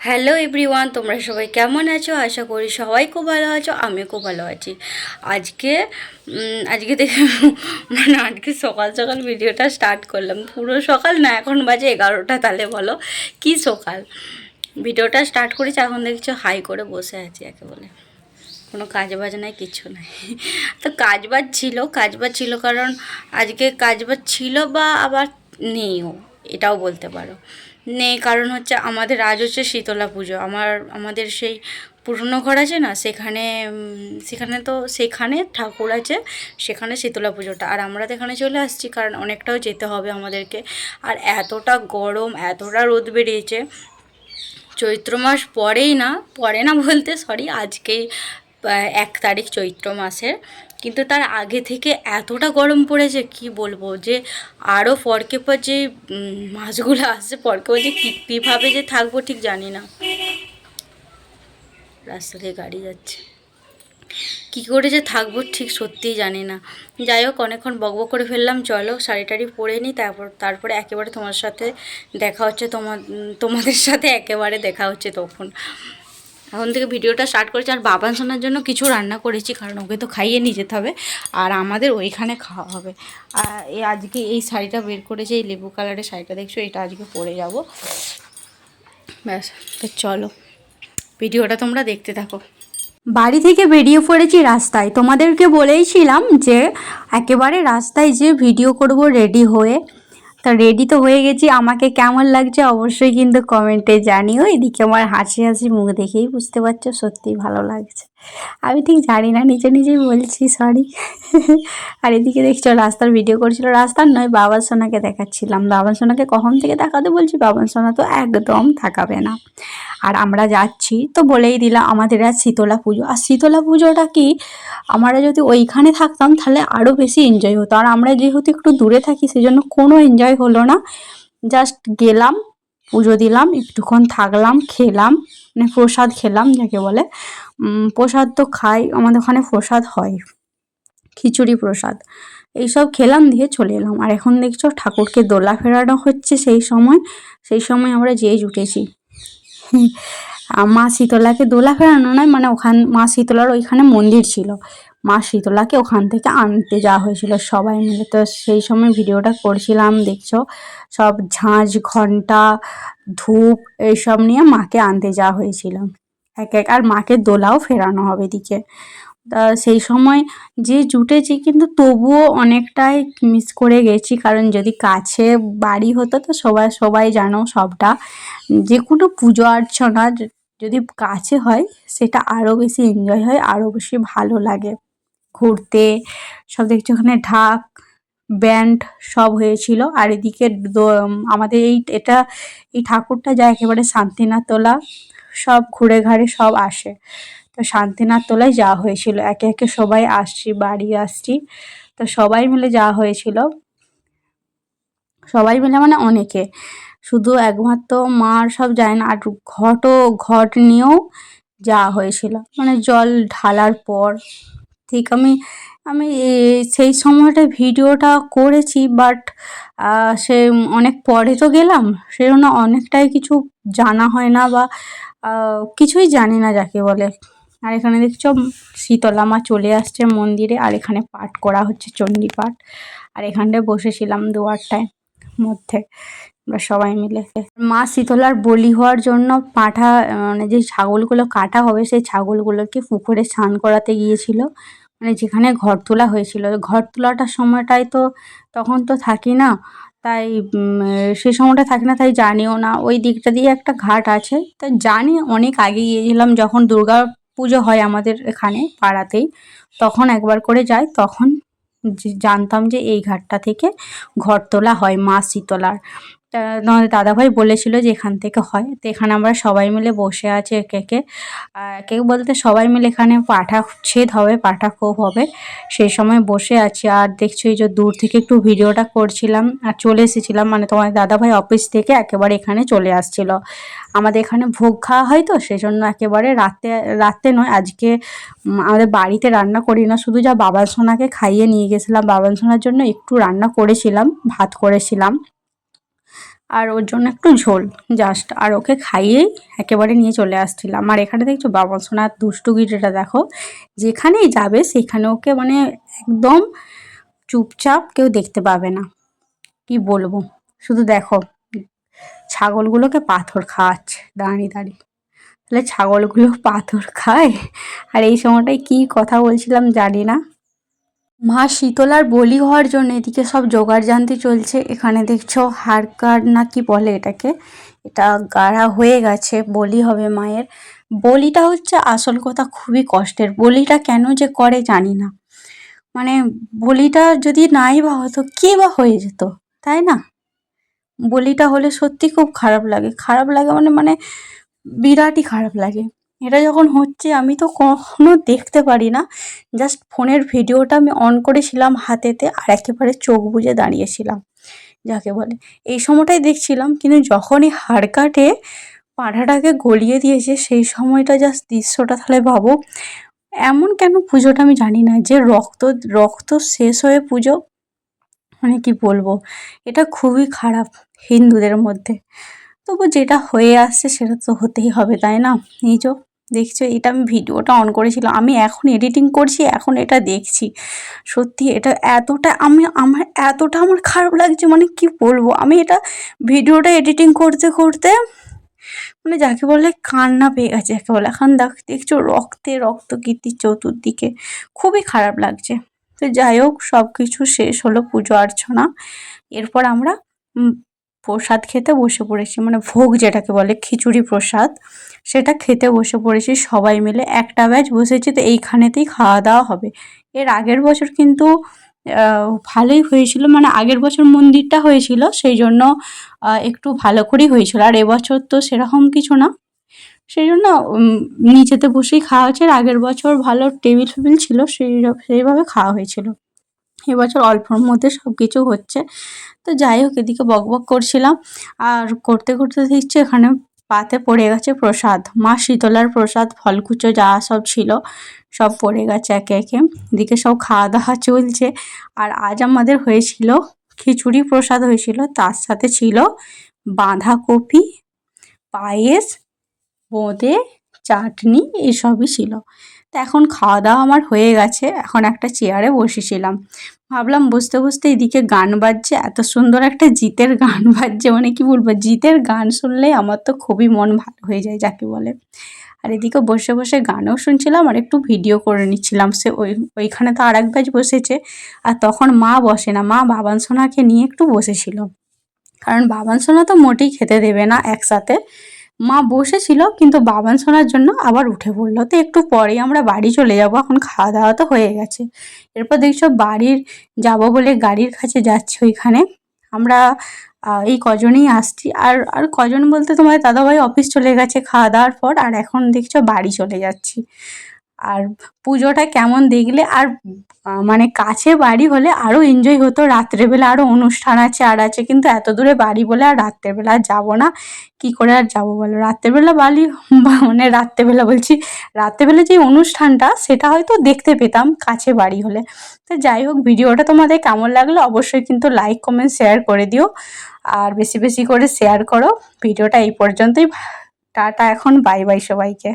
Hello everyone, তোমরা সবাই কেমন আছো? আশা করি সবাই খুব ভালো আছো, আমিও খুব ভালো আছি। আজকে আজকে দেখে আজকে সকাল সকাল ভিডিওটা স্টার্ট করলাম। পুরো সকাল না, এখন বাজে 11টা। তাহলে বলো কি সকাল। ভিডিওটা স্টার্ট করেছি, এখন দেখছো হাই করে বসে আছি একেবারে। কোনো কাজ বাজ নাই, কিচ্ছু নাই। তো কাজ বাজ ছিল কারণ আজকে কাজ বাজ ছিল বা আবার নেইও, এটাও বলতে পারো। নেই কারণ হচ্ছে আমাদের আজ হচ্ছে শীতলা পুজো। আমাদের সেই পুরনো ঘর আছে না, সেখানে ঠাকুর আছে, সেখানে শীতলা পুজোটা। আর আমরা তো এখানে চলে আসছি কারণ অনেকটাও যেতে হবে আমাদেরকে। আর এতটা গরম, এতটা রোদ বেরিয়েছে। চৈত্র মাস পড়ে না বলতে সরি, আজকেই 1 তারিখ চৈত্র মাসের। কিন্তু তার আগে থেকে এতটা গরম পড়েছে কি বলবো, যে আরও পরকে পর যে মাসগুলো আসছে, পরকে পর যে কীভাবে যে থাকবো ঠিক জানি না। রাস্তা দিয়ে গাড়ি যাচ্ছে, কী করে যে থাকবো ঠিক সত্যিই জানি না। যাই হোক, অনেকক্ষণ বকবক করে ফেললাম। চলো শাড়ি টাড়ি পরে নিই, তারপরে একেবারে তোমার সাথে দেখা হচ্ছে। তোমাদের সাথে একেবারে দেখা হচ্ছে তখন। এখন থেকে ভিডিওটা স্টার্ট করেছি। আর বাবান সোনার জন্য কিছু রান্না করেছি, কারণ ওকে তো খাইয়ে নিয়ে যেতে হবে, আর আমাদের ওইখানে খাওয়া হবে। আর আজকে এই শাড়িটা বের করেছে, এই লেবু কালারের শাড়িটা দেখছো, এটা আজকে পরে যাব। ব্যাস, তো চলো ভিডিওটা তোমরা দেখতে থাকো। বাড়ি থেকে বেরিয়ে পড়েছি রাস্তায়। তোমাদেরকে বলেইছিলাম যে একেবারে রাস্তায় যে ভিডিও করব রেডি হয়ে। তা রেডি তো হয়ে গেছি। আমাকে কেমন লাগছে অবশ্যই কিন্তু কমেন্টে জানিও। এদিকে আমার হাসি হাসি মুখ দেখেই বুঝতে পারছো সত্যিই ভালো লাগছে। আমি ঠিক জানি না, নিজে নিজেই বলছি সরি। আর এদিকে দেখছো রাস্তার ভিডিও করছিল, রাস্তার নয়, বাবার সোনাকে দেখাচ্ছিলাম। বাবার সোনাকে কখন থেকে দেখাতে বলছি, বাবার সোনা তো একদম থাকাবে না। আর আমরা যাচ্ছি তো বলেই দিলাম আমাদের আজ শীতলা পুজো। আর শীতলা পুজোটা কি, আমরা যদি ওইখানে থাকতাম তাহলে আরও বেশি এনজয় হতো। আর আমরা যেহেতু একটু দূরে থাকি, সেজন্য কোনো এনজয় হলো না। জাস্ট গেলাম, পুজো দিলাম, একটুক্ষণ থাকলাম, খেলাম, মানে প্রসাদ খেলাম যাকে বলে। প্রসাদ তো খাই, আমাদের ওখানে প্রসাদ হয়, খিচুড়ি প্রসাদ। এইসব খেলাম, দিয়ে চলে এলাম। আর এখন দেখছো ঠাকুরকে দোলা ফেরানো হচ্ছে। সেই সময় আমরা যেয়ে জুটেছি। মা শীতলাকে দোলা ফেরানো নয়, মানে মা শীতলার ওইখানে মন্দির ছিল, মা শীতলাকে ওখান থেকে আনতে যাওয়া হয়েছিল সবাই মিলে। তো সেই সময় ভিডিওটা করছিলাম, দেখছো সব ঝাঁঝ, ঘন্টা, ধূপ এইসব নিয়ে মাকে আনতে যাওয়া হয়েছিল আর মাকে দোলাও ফেরানো হবে এদিকে। তা সেই সময় যে জুটেছি, কিন্তু তবুও অনেকটাই মিস করে গেছি। কারণ যদি কাছে বাড়ি হতো তো সবাই জানো সবটা, যে কোনো পুজো অর্চনা যদি কাছে হয় সেটা আরও বেশি এনজয় হয়, আরও বেশি ভালো লাগে ঘুরতে। সব দেখছি ওখানে ঢাক, ব্যান্ড সব হয়েছিল। আর এদিকে আমাদের এই ঠাকুরটা যায় একেবারে শান্তিনাথ তোলা, সব ঘুরে ঘাড়ে সব আসে। তো শান্তিনাথ তোলায় যাওয়া হয়েছিল, একে একে সবাই বাড়ি আসছি। তো সবাই মিলে যাওয়া হয়েছিল, সবাই মিলে মানে অনেকে, শুধু একমাত্র মার সব যায় না। আর ঘট নিয়েও যাওয়া হয়েছিল, মানে জল ঢালার পর ঠিক আমি সেই সময়টা ভিডিওটা করেছি, বাট সে অনেক পরে তো গেলাম, সেই জন্য অনেকটাই কিছু জানা হয় না, বা কিছুই জানি না যাকে বলে। আর এখানে দেখছো শীতলা মা চলে আসছে মন্দিরে, আর এখানে পাঠ করা হচ্ছে চণ্ডী পাঠ। আর এখানটায় বসেছিলাম দুয়ারটায় মধ্যে আমরা সবাই মিলে। মা শীতলার বলি হওয়ার জন্য মানে যে ছাগলগুলো কাটা হবে, সেই ছাগলগুলোকে পুকুরে স্নান করাতে গিয়েছিল, মানে যেখানে ঘর তোলা হয়েছিল। ঘর তোলাটার সময়টায় তো তখন তো থাকি না, তাই সেই সময়টা থাকি না, তাই জানিও না। ওই দিকটা দিয়ে একটা ঘাট আছে, তাই জানি অনেক আগে গিয়েছিলাম, যখন দুর্গা পুজো হয় আমাদের এখানে পাড়াতেই, তখন একবার করে যাই, তখন জানতাম যে এই ঘাটটা থেকে ঘর তোলা হয় মা শীতলার। তোমাদের দাদাভাই বলেছিল যে এখান থেকে হয়। তো এখানে আমরা সবাই মিলে বসে আছি একে একে, একে বলতে সবাই মিলে এখানে পাঠা ছেদ হবে, পাঠা ক্ষোভ হবে, সেই সময় বসে আছি। আর দেখছো এই যে দূর থেকে একটু ভিডিওটা করছিলাম, আর চলে এসেছিলাম, মানে তোমার দাদাভাই অফিস থেকে একেবারে এখানে চলে আসছিল। আমাদের এখানে ভোগ খাওয়া হয়, তো সেই জন্য একেবারে রাতে নয় আজকে আমাদের বাড়িতে রান্না করি না, শুধু যা বাবার সোনাকে খাইয়ে নিয়ে গেছিলাম, বাবার সোনার জন্য একটু রান্না করেছিলাম, ভাত করেছিলাম। আর ওর জন্য একটু ঝোল জাস্ট, আর ওকে খাইয়েই একেবারে নিয়ে চলে আসছিলাম। আর এখানে দেখছো বাবা সোনার দুষ্টুগিরিটা দেখো, যেখানেই যাবে সেখানে ওকে মানে একদম চুপচাপ, কেউ দেখতে পাবে না। কি বলবো, শুধু দেখো ছাগলগুলোকে পাথর খাওয়াচ্ছে দাঁড়িয়ে দাঁড়িয়ে। তাহলে ছাগলগুলো পাথর খায়? আর এই সময়টায় কি কথা বলছিলাম জানি না। মা শীতলার বলি হওয়ার জন্য এদিকে সব জোগাড় জান্তি চলছে। এখানে দেখছো হাড় কার্ড না কি বলে এটাকে, এটা গাড়া হয়ে গেছে, বলি হবে মায়ের। বলিটা হচ্ছে আসল কথা খুবই কষ্টের, বলিটা কেন যে করে জানি না। মানে বলিটা যদি নাই বা হতো কে বা হয়ে যেত, তাই না? বলিটা হলে সত্যি খুব খারাপ লাগে, খারাপ লাগে মানে মানে বিরাটই খারাপ লাগে। এটা যখন হচ্ছে আমি তো কখনো দেখতে পারি না, জাস্ট ফোনের ভিডিওটা আমি অন করেছিলাম হাতেতে আর একেবারে চোখ বুজে দাঁড়িয়েছিলাম যাকে বলে। এই সময়টাই দেখছিলাম, কিন্তু যখনই হাড় কাটে পাঁঠাটাকে গলিয়ে দিয়েছে সেই সময়টা জাস্ট দৃশ্যটা তাহলে ভাবো। এমন কেন পুজোটা আমি জানি না, যে রক্ত রক্ত শেষ হয়ে পুজো, মানে কি বলবো, এটা খুবই খারাপ হিন্দুদের মধ্যে। তবু যেটা হয়ে আসছে সেটা তো হতেই হবে, তাই না? এই যে দেখছো, এটা আমি ভিডিওটা অন করেছিলাম, আমি এখন এডিটিং করছি, এখন এটা দেখছি। সত্যি এটা এতটা আমার এতটা আমার খারাপ লাগছে, মানে কি বলবো, আমি এটা ভিডিওটা এডিটিং করতে করতে মানে যাকে বলে কান্না পেয়ে গেছে যাকে বলে। এখন দেখছো রক্তে রক্ত কীর্তি চতুর্দিকে, খুবই খারাপ লাগছে। তো যাই হোক, সব কিছু শেষ হলো পুজো অর্চনা। এরপর আমরা প্রসাদ খেতে বসে পড়েছি, মানে ভোগ যেটাকে বলে খিচুড়ি প্রসাদ, সেটা খেতে বসে পড়েছি সবাই মিলে। একটা ব্যাচ বসেছি, তো এইখানেতেই খাওয়া দাওয়া হবে। এর আগের বছর কিন্তু ভালোই হয়েছিল, মানে আগের বছর মন্দিরটা হয়েছিল সেই জন্য একটু ভালো করেই হয়েছিল। আর এবছর তো সেরকম কিছু না, সেই জন্য নিচেতে বসেই খাওয়া হচ্ছে। আর আগের বছর ভালো টেবিল ফেবিল ছিল, সেইভাবে খাওয়া হয়েছিল। এবছর অল্পর মধ্যে সব কিছু হচ্ছে। তো যাই হোক, এদিকে বকবক করছিলাম আর করতে করতে দেখছি এখানে পাতে পড়ে গেছে প্রসাদ, মা শীতলার প্রসাদ, ফলকুচো যা সব ছিল সব পড়ে গেছে একে একে। এদিকে সব খাওয়া দাওয়া চলছে। আর আজ আমাদের হয়েছিল খিচুড়ি প্রসাদ হয়েছিল, তার সাথে ছিল বাঁধাকপি, পায়েস, বোঁদে, চাটনি, এসবই ছিল। তো এখন খাওয়া দাওয়া আমার হয়ে গেছে, এখন একটা চেয়ারে বসেছিলাম। ভাবলাম বসতে বসতে এদিকে গান বাজছে, এত সুন্দর একটা জিতের গান বাজছে, মানে কি বলবো, জিতের গান শুনলেই আমার তো খুবই মন ভালো হয়ে যায় যাকে বলে। আর এদিকে বসে বসে গানও শুনছিলাম আর একটু ভিডিও করে নিচ্ছিলাম। ওইখানে তো আর এক ব্যাচ বসেছে, আর তখন মা বসে না, মা বাবান সোনাকে নিয়ে একটু বসেছিল, কারণ বাবান সোনা তো মোটেই খেতে দেবে না একসাথে। মা বসেছিল কিন্তু বাবান সোনার জন্য আবার উঠে পড়লো। তো একটু পরেই আমরা বাড়ি চলে যাব, এখন খাওয়া দাওয়া তো হয়ে গেছে। এরপর দেখছো বাড়ির যাব বলে গাড়ির কাছে যাচ্ছি, ওইখানে আমরা এই কজনেই আসছি। আর আর কজন বলতে তোমার দাদাভাই অফিস চলে গেছে খাওয়া দাওয়ার পর, আর এখন দেখছো বাড়ি চলে যাচ্ছি। আর পুজোটা কেমন দেখলে, আর মানে কাছে বাড়ি হলে আরও এনজয় হতো, রাত্রেবেলা আরও অনুষ্ঠান আছে আর আছে, কিন্তু এত দূরে বাড়ি বলে আর রাত্রেবেলা আর যাবো না। কি করে আর যাবো বলো, রাত্রেবেলা বাড়ি মানে রাত্রেবেলা বলছি, রাত্রেবেলা যে অনুষ্ঠানটা সেটা হয়তো দেখতে পেতাম কাছে বাড়ি হলে। তো যাই হোক, ভিডিওটা তোমাদের কেমন লাগলো অবশ্যই কিন্তু লাইক কমেন্ট শেয়ার করে দিও, আর বেশি বেশি করে শেয়ার করো। ভিডিওটা এই পর্যন্তই, টাটা এখন, বাই বাই সবাইকে।